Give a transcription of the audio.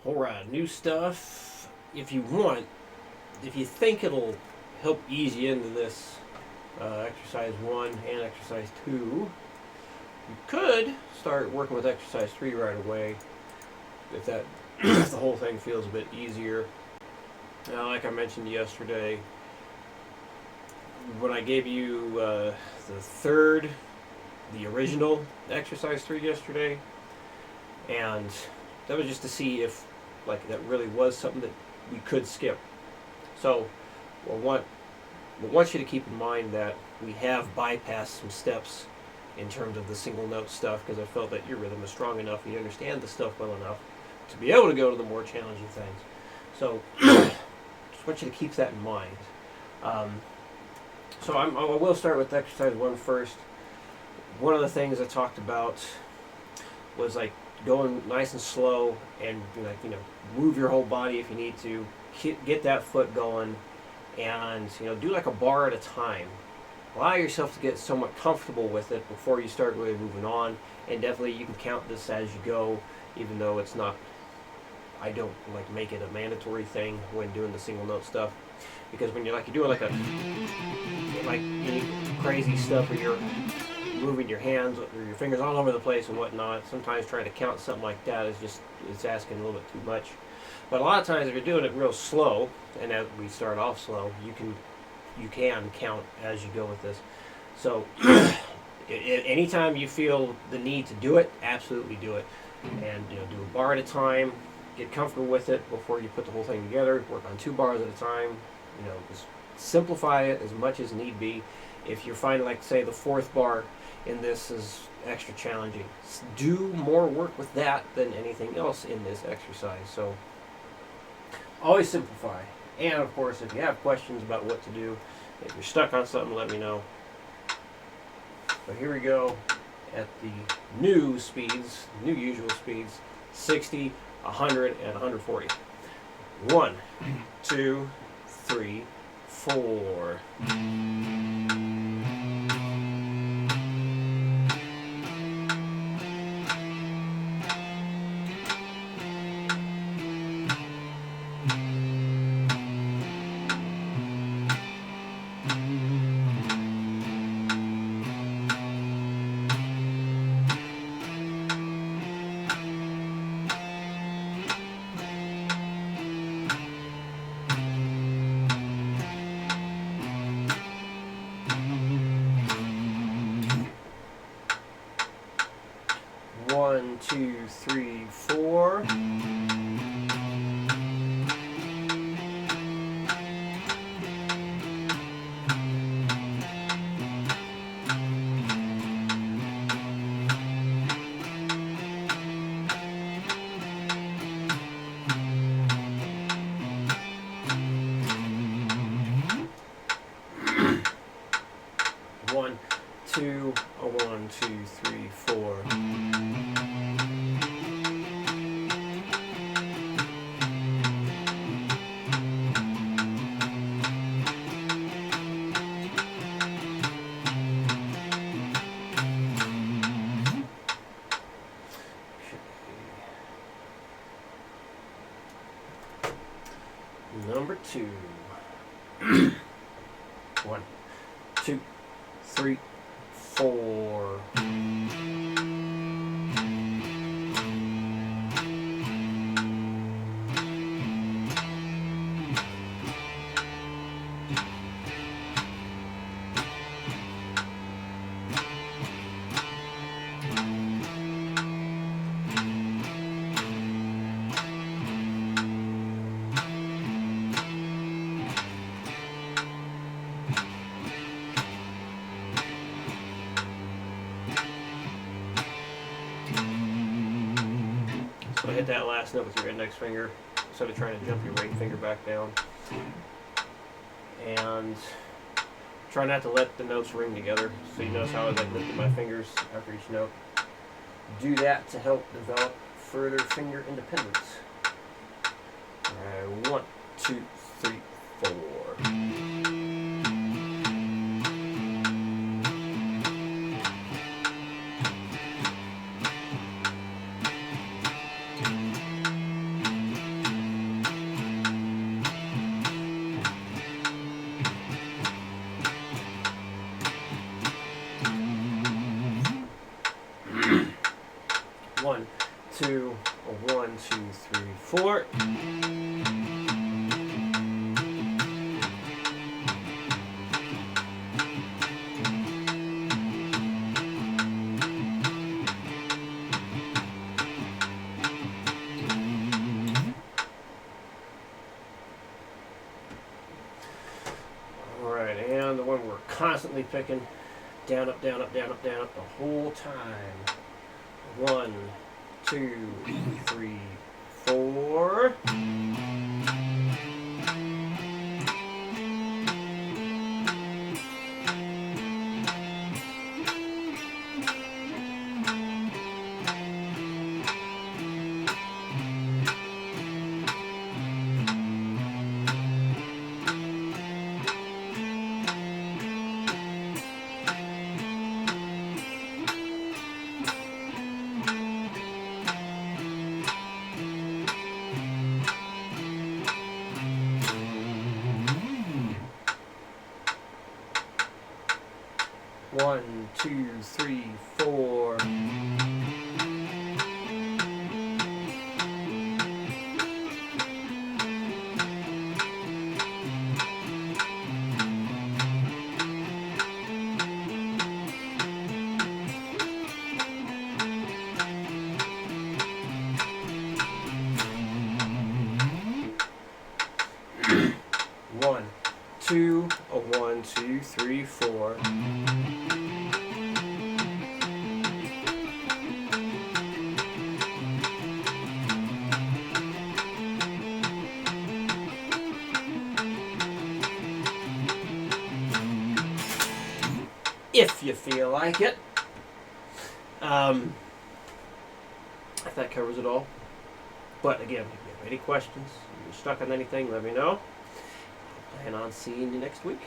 Alright, new stuff. If you want, if you think it'll help ease you into this exercise 1 and exercise 2, you could start working with exercise 3 right away if that if the whole thing feels a bit easier. Like I mentioned yesterday, when I gave you the original exercise 3 yesterday, and that was just to see if that really was something that we could skip. So I want you to keep in mind that we have bypassed some steps in terms of the single note stuff, because I felt that your rhythm is strong enough and you understand the stuff well enough to be able to go to the more challenging things. So just want you to keep that in mind. So I will start with exercise 1 first. One of the things I talked about was going nice and slow and move your whole body if you need to. Get that foot going, and do a bar at a time. Allow yourself to get somewhat comfortable with it before you start really moving on. And definitely you can count this as you go, even though it's not. I don't make it a mandatory thing when doing the single note stuff, because when you're doing any crazy stuff where you're moving your hands or your fingers all over the place and whatnot, sometimes trying to count something like that it's asking a little bit too much. But a lot of times if you're doing it real slow, and as we start off slow, you can count as you go with this. So anytime you feel the need to do it, absolutely do it. And do a bar at a time. Get comfortable with it before you put the whole thing together. Work on 2 bars at a time. Just simplify it as much as need be. If you're finding, say, the 4th bar in this is extra challenging, do more work with that than anything else in this exercise. So always simplify. And of course, if you have questions about what to do, if you're stuck on something, let me know. But here we go at the new speeds, new usual speeds: 60, 100, and 140. 1, 2, 3, 4. One, two, three, 4. One, two, 1, 2, 3, 4. Number 2. 1, 2, 3, 4. So hit that last note with your index finger instead of trying to jump your ring finger back down. And try not to let the notes ring together. So you notice how I lifted my fingers after each note. Do that to help develop further finger independence. Alright, 1, 2, 3, 4. 2, a 1, 2, 3, 4. Alright, and the one we're constantly picking, down, up, down, up, down, up, down, up the whole time. 1, 2, 3, 4. One, two, three, 4. One, two, a 1, 2, 3, 4. If you feel like it. If that covers it all. But again, if you have any questions, if you're stuck on anything, let me know. I plan on seeing you next week.